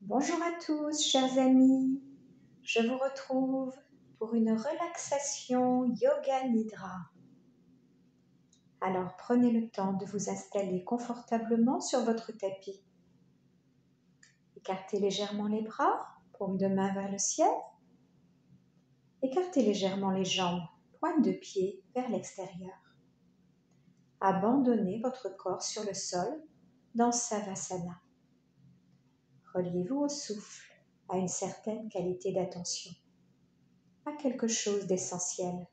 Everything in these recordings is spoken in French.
Bonjour à tous, chers amis. Je vous retrouve pour une relaxation Yoga Nidra. Alors prenez le temps de vous installer confortablement sur votre tapis. Écartez légèrement les bras, paume de main vers le ciel. Écartez légèrement les jambes, pointe de pied vers l'extérieur. Abandonnez votre corps sur le sol dans Savasana. Reliez-vous au souffle, à une certaine qualité d'attention, à quelque chose d'essentiel.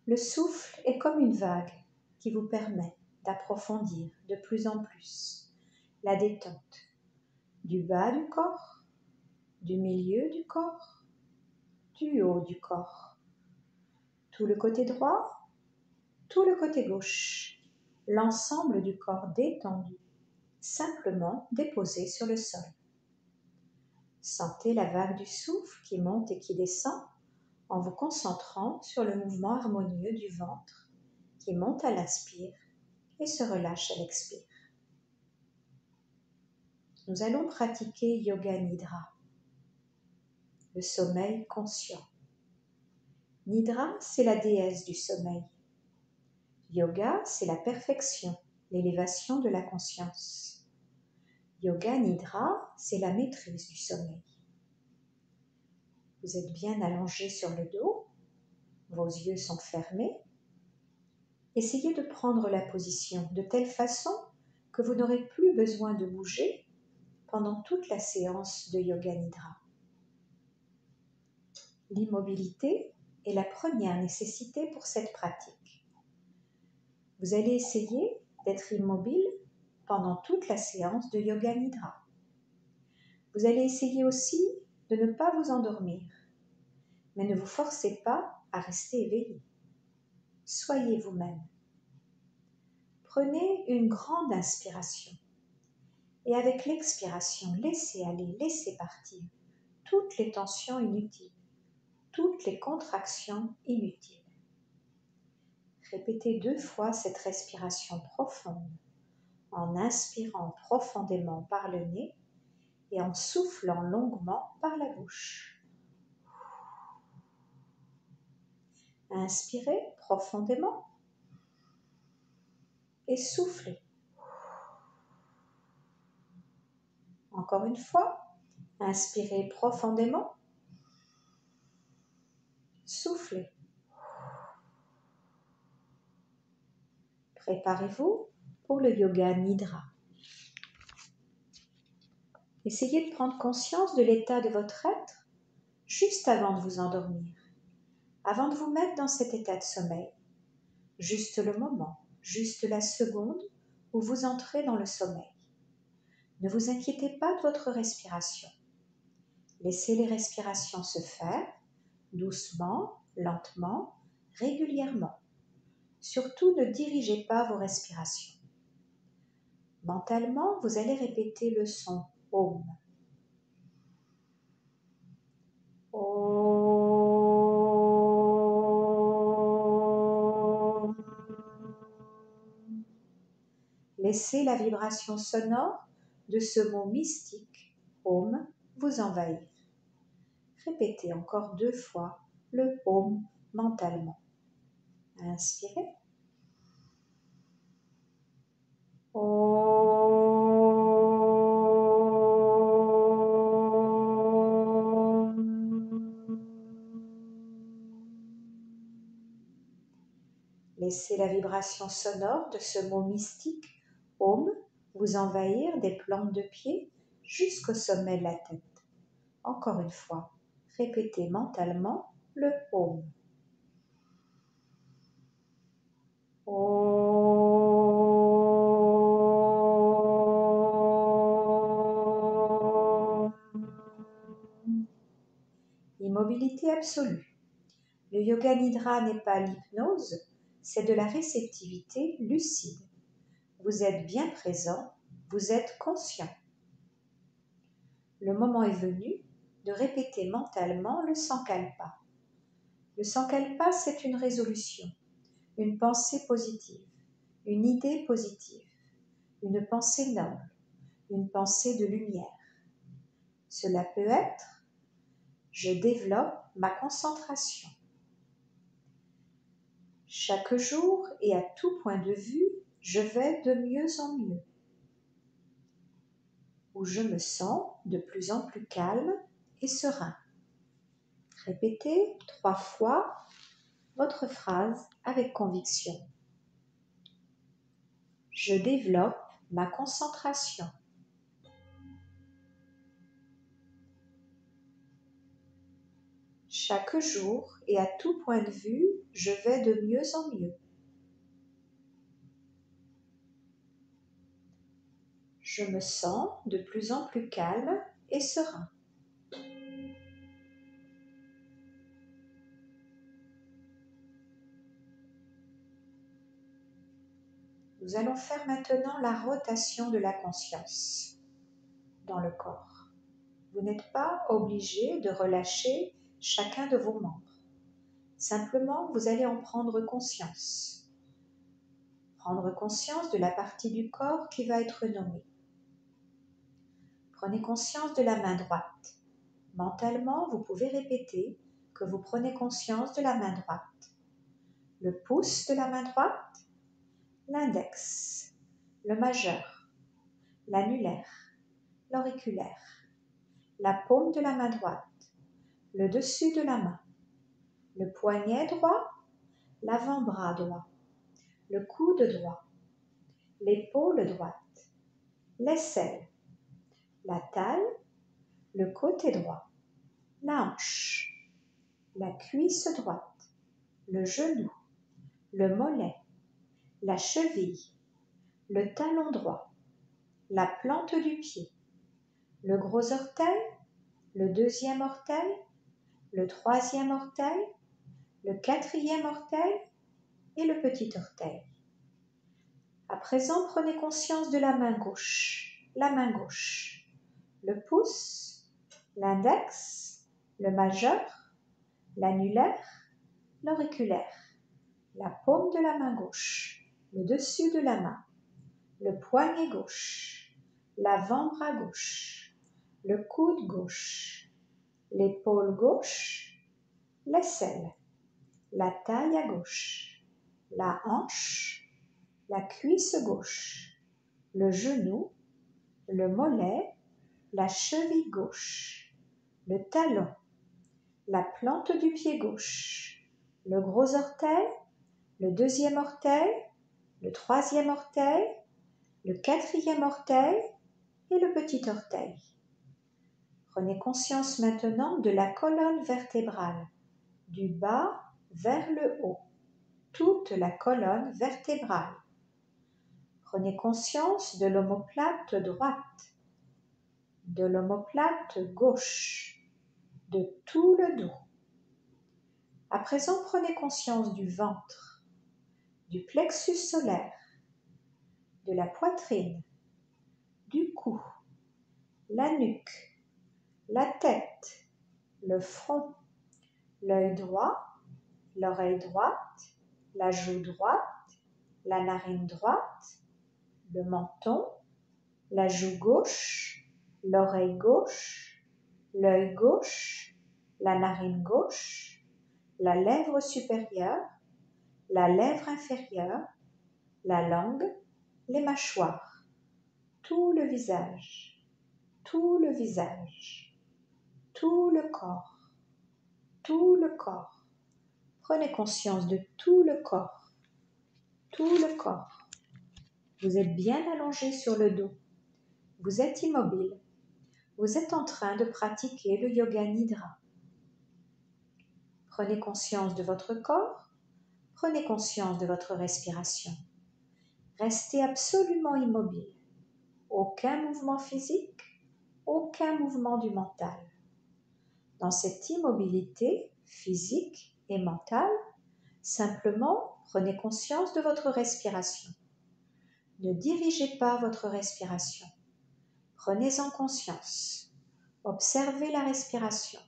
Le souffle est comme une vague qui vous permet d'approfondir de plus en plus la détente du bas du corps, du milieu du corps, du haut du corps, tout le côté droit, tout le côté gauche, l'ensemble du corps détendu, simplement déposé sur le sol. Sentez la vague du souffle qui monte et qui descend en vous concentrant sur le mouvement harmonieux du ventre qui monte à l'inspire et se relâche à l'expire. Nous allons pratiquer Yoga Nidra, le sommeil conscient. Nidra, c'est la déesse du sommeil. Yoga, c'est la perfection, l'élévation de la conscience. Yoga Nidra, c'est la maîtrise du sommeil. Vous êtes bien allongé sur le dos, vos yeux sont fermés. Essayez de prendre la position de telle façon que vous n'aurez plus besoin de bouger pendant toute la séance de Yoga Nidra. L'immobilité est la première nécessité pour cette pratique. Vous allez essayer d'être immobile pendant toute la séance de Yoga Nidra. Vous allez essayer aussi de ne pas vous endormir, mais ne vous forcez pas à rester éveillé. Soyez vous-même. Prenez une grande inspiration et avec l'expiration, laissez aller, laissez partir toutes les tensions inutiles, toutes les contractions inutiles. Répétez 2 fois cette respiration profonde en inspirant profondément par le nez et en soufflant longuement par la bouche. Inspirez profondément et soufflez. Encore une fois, inspirez profondément, soufflez. Préparez-vous pour le Yoga Nidra. Essayez de prendre conscience de l'état de votre être juste avant de vous endormir, avant de vous mettre dans cet état de sommeil. Juste le moment, juste la seconde où vous entrez dans le sommeil. Ne vous inquiétez pas de votre respiration. Laissez les respirations se faire, doucement, lentement, régulièrement. Surtout, ne dirigez pas vos respirations. Mentalement, vous allez répéter le son Om. Om. Laissez la vibration sonore de ce mot mystique, Om, vous envahir. Répétez encore 2 fois le Om mentalement. Inspirez. Laissez la vibration sonore de ce mot mystique, Om, vous envahir des plantes de pied jusqu'au sommet de la tête. Encore une fois, répétez mentalement le Om. Om. Immobilité absolue. Le Yoga Nidra n'est pas l'hypnose, c'est de la réceptivité lucide. Vous êtes bien présent, vous êtes conscient. Le moment est venu de répéter mentalement le Sankalpa. Le Sankalpa, c'est une résolution, une pensée positive, une idée positive, une pensée noble, une pensée de lumière. Cela peut être « Je développe ma concentration ». Chaque jour et à tout point de vue, je vais de mieux en mieux. Ou je me sens de plus en plus calme et serein. Répétez 3 fois votre phrase avec conviction. Je développe ma concentration. Chaque jour et à tout point de vue, je vais de mieux en mieux. Je me sens de plus en plus calme et serein. Nous allons faire maintenant la rotation de la conscience dans le corps. Vous n'êtes pas obligé de relâcher chacun de vos membres. Simplement, vous allez en prendre conscience. Prendre conscience de la partie du corps qui va être nommée. Prenez conscience de la main droite. Mentalement, vous pouvez répéter que vous prenez conscience de la main droite. Le pouce de la main droite, l'index, le majeur, l'annulaire, l'auriculaire, la paume de la main droite, le dessus de la main, le poignet droit, l'avant-bras droit, le coude droit, l'épaule droite, l'aisselle, la taille, le côté droit, la hanche, la cuisse droite, le genou, le mollet, la cheville, le talon droit, la plante du pied, le gros orteil, le deuxième orteil, le troisième orteil, le quatrième orteil et le petit orteil. À présent, prenez conscience de la main gauche, le pouce, l'index, le majeur, l'annulaire, l'auriculaire, la paume de la main gauche, le dessus de la main, le poignet gauche, l'avant-bras gauche, le coude gauche, l'épaule gauche, l'aisselle, la taille à gauche, la hanche, la cuisse gauche, le genou, le mollet, la cheville gauche, le talon, la plante du pied gauche, le gros orteil, le deuxième orteil, le troisième orteil, le quatrième orteil et le petit orteil. Prenez conscience maintenant de la colonne vertébrale, du bas vers le haut, toute la colonne vertébrale. Prenez conscience de l'omoplate droite, de l'omoplate gauche, de tout le dos. À présent, prenez conscience du ventre, du plexus solaire, de la poitrine, du cou, la nuque, la tête, le front, l'œil droit, l'oreille droite, la joue droite, la narine droite, le menton, la joue gauche, l'oreille gauche, l'œil gauche, la narine gauche, la lèvre supérieure, la lèvre inférieure, la langue, les mâchoires, tout le visage, tout le visage, tout le corps, tout le corps. Prenez conscience de tout le corps, tout le corps. Vous êtes bien allongé sur le dos, vous êtes immobile, vous êtes en train de pratiquer le yoga nidra. Prenez conscience de votre corps, prenez conscience de votre respiration. Restez absolument immobile. Aucun mouvement physique, aucun mouvement du mental. Dans cette immobilité physique et mentale, simplement prenez conscience de votre respiration. Ne dirigez pas votre respiration. Prenez-en conscience. Observez la respiration.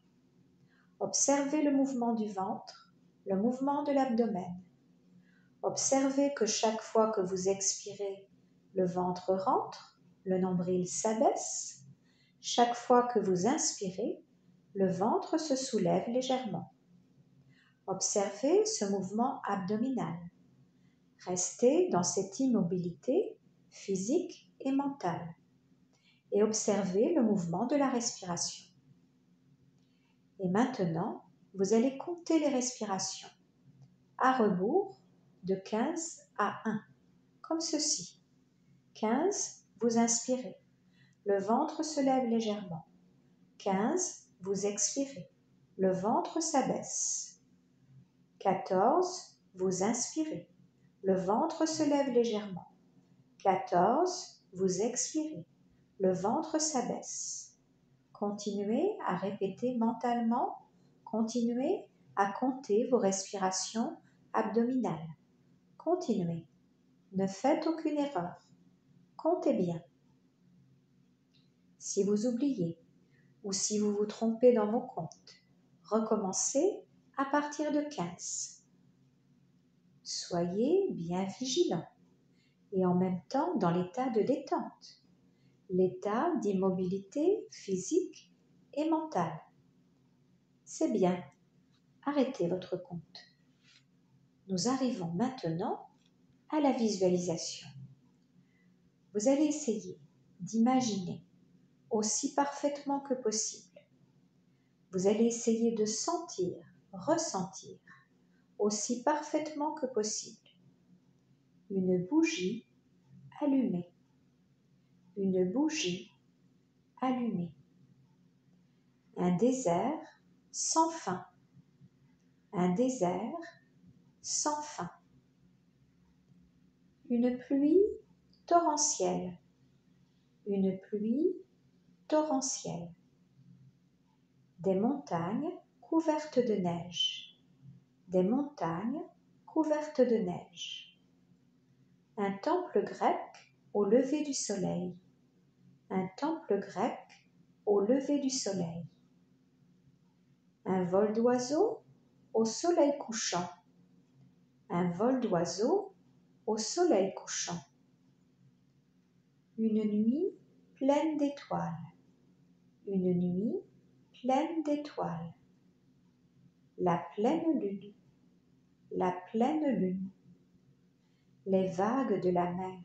Observez le mouvement du ventre, le mouvement de l'abdomen. Observez que chaque fois que vous expirez, le ventre rentre, le nombril s'abaisse. Chaque fois que vous inspirez, le ventre se soulève légèrement. Observez ce mouvement abdominal. Restez dans cette immobilité physique et mentale et observez le mouvement de la respiration. Et maintenant, vous allez compter les respirations à rebours de 15 à 1, comme ceci. 15, vous inspirez. Le ventre se lève légèrement. 15, vous expirez. Le ventre s'abaisse. 14, vous inspirez. Le ventre se lève légèrement. 14, vous expirez. Le ventre s'abaisse. Continuez à répéter mentalement. Continuez à compter vos respirations abdominales. Continuez. Ne faites aucune erreur. Comptez bien. Si vous oubliez ou si vous vous trompez dans vos comptes, recommencez à partir de 15. Soyez bien vigilant et en même temps dans l'état de détente, l'état d'immobilité physique et mentale. C'est bien, arrêtez votre compte. Nous arrivons maintenant à la visualisation. Vous allez essayer d'imaginer aussi parfaitement que possible. Vous allez essayer de sentir, ressentir aussi parfaitement que possible une bougie allumée. Une bougie allumée. Un désert sans fin. Un désert sans fin. Une pluie torrentielle. Une pluie torrentielle. Des montagnes couvertes de neige. Des montagnes couvertes de neige. Un temple grec au lever du soleil. Un temple grec au lever du soleil. Un vol d'oiseau au soleil couchant. Un vol d'oiseau au soleil couchant. Une nuit pleine d'étoiles. Une nuit pleine d'étoiles. La pleine lune. La pleine lune. Les vagues de la mer.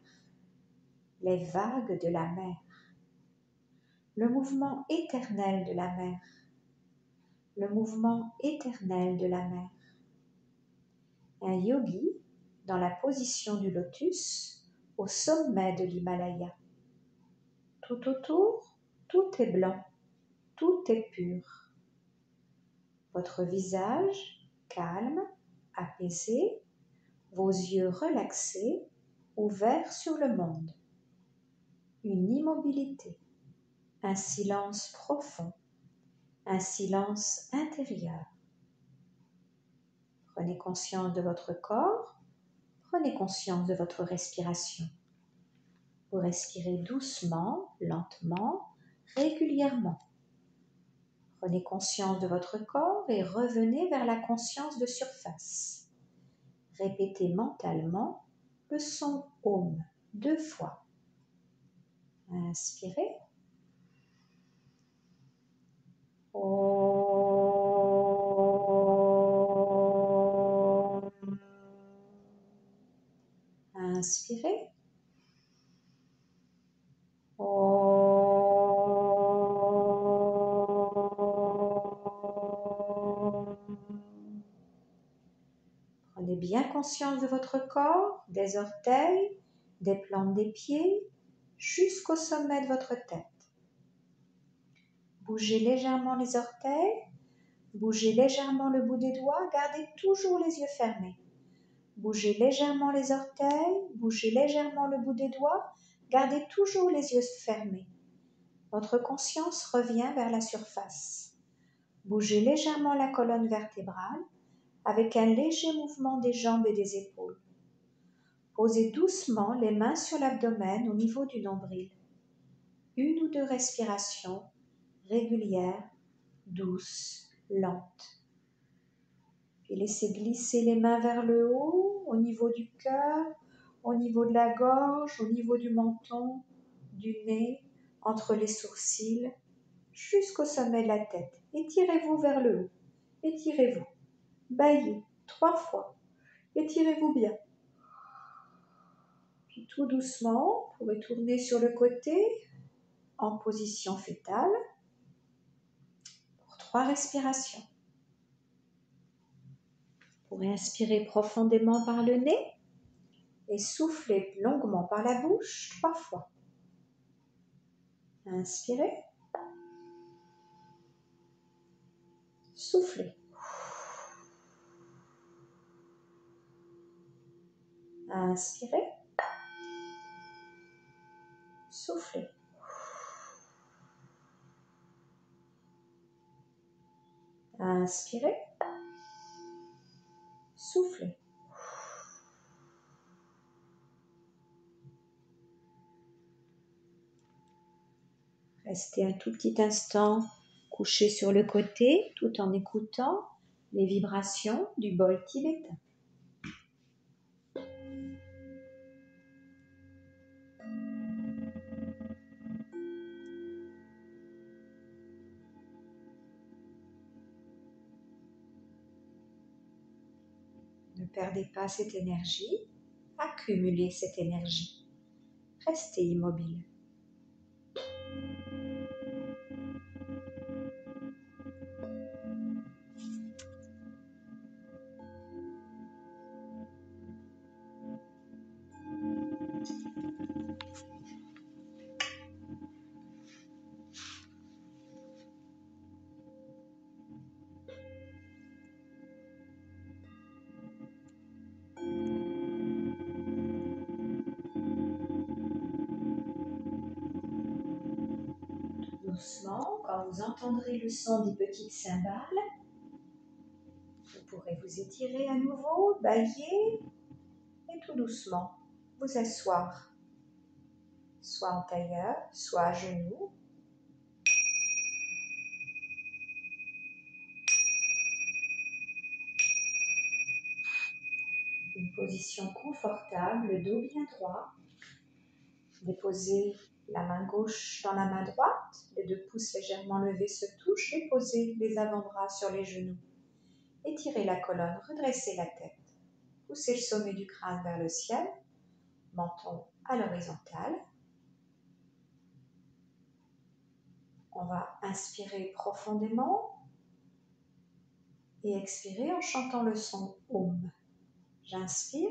Les vagues de la mer. Le mouvement éternel de la mer. Le mouvement éternel de la mer. Un yogi dans la position du lotus au sommet de l'Himalaya. Tout autour, tout est blanc, tout est pur. Votre visage calme, apaisé, vos yeux relaxés, ouverts sur le monde. Une immobilité, un silence profond, un silence intérieur. Prenez conscience de votre corps, prenez conscience de votre respiration. Vous respirez doucement, lentement, régulièrement. Prenez conscience de votre corps et revenez vers la conscience de surface. Répétez mentalement le son Om 2 fois. Inspirez. Om. Inspirez. Prenez bien conscience de votre corps, des orteils, des plantes des pieds, jusqu'au sommet de votre tête. Bougez légèrement les orteils, bougez légèrement le bout des doigts, gardez toujours les yeux fermés. Bougez légèrement les orteils, bougez légèrement le bout des doigts, gardez toujours les yeux fermés. Votre conscience revient vers la surface. Bougez légèrement la colonne vertébrale avec un léger mouvement des jambes et des épaules. Posez doucement les mains sur l'abdomen au niveau du nombril. Une ou deux respirations régulières, douces, lentes. Puis laissez glisser les mains vers le haut, au niveau du cœur, au niveau de la gorge, au niveau du menton, du nez, entre les sourcils, jusqu'au sommet de la tête. Étirez-vous vers le haut. Étirez-vous. Bâillez 3 fois. Étirez-vous bien. Puis tout doucement, vous pouvez tourner sur le côté en position fétale pour 3 respirations. Vous pourrez inspirer profondément par le nez et souffler longuement par la bouche 3 fois. Inspirez. Soufflez. Inspirez. Soufflez. Inspirez. Soufflez. Restez un tout petit instant couché sur le côté tout en écoutant les vibrations du bol tibétain. Ne perdez pas cette énergie, accumulez cette énergie. Restez immobile. Doucement, quand vous entendrez le son des petites cymbales, vous pourrez vous étirer à nouveau, bâiller et tout doucement vous asseoir, soit en tailleur, soit à genoux. Une position confortable, le dos bien droit. Déposez la main gauche dans la main droite, les 2 pouces légèrement levés se touchent, déposez les avant-bras sur les genoux. Étirez la colonne, redressez la tête. Poussez le sommet du crâne vers le ciel, menton à l'horizontale. On va inspirer profondément et expirer en chantant le son Om. J'inspire.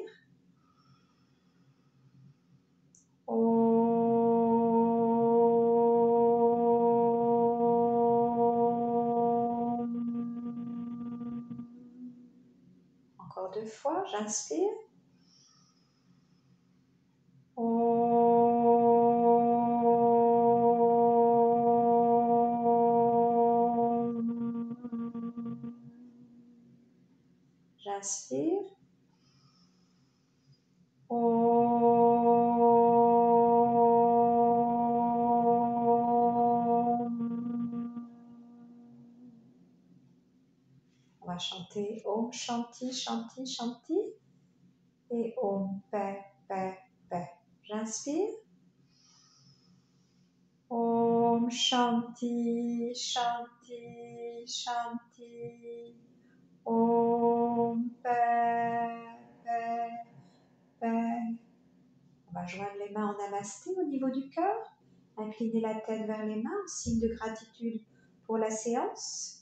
Encore 2 fois, j'inspire. J'inspire. On va chanter Om Shanti Shanti Shanti et Om Paix Paix Paix. J'inspire. Om Shanti Shanti Shanti. Om Paix Paix Paix. On va joindre les mains en namasté au niveau du cœur. Incliner la tête vers les mains en signe de gratitude pour la séance.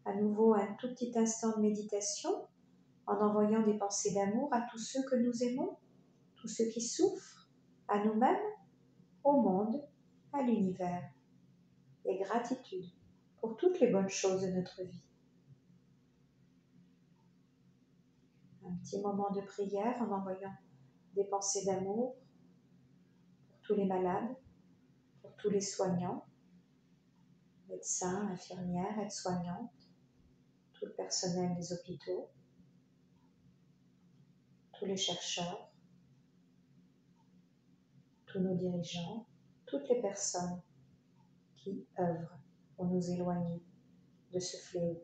À nouveau, un tout petit instant de méditation en envoyant des pensées d'amour à tous ceux que nous aimons, tous ceux qui souffrent, à nous-mêmes, au monde, à l'univers. Et gratitude pour toutes les bonnes choses de notre vie. Un petit moment de prière en envoyant des pensées d'amour pour tous les malades, pour tous les soignants, médecins, infirmières, aides-soignantes, tout le personnel des hôpitaux, tous les chercheurs, tous nos dirigeants, toutes les personnes qui œuvrent pour nous éloigner de ce fléau.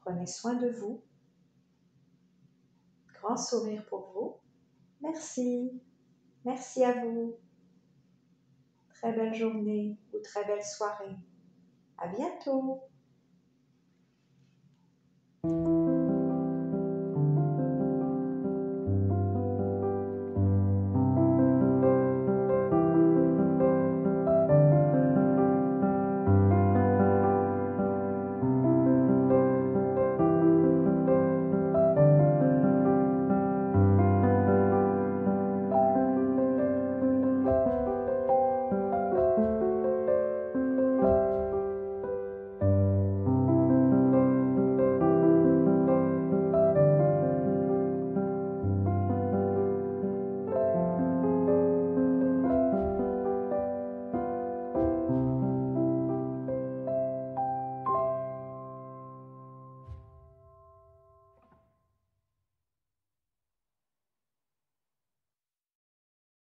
Prenez soin de vous. Grand sourire pour vous. Merci. Merci à vous. Très belle journée ou très belle soirée. À bientôt.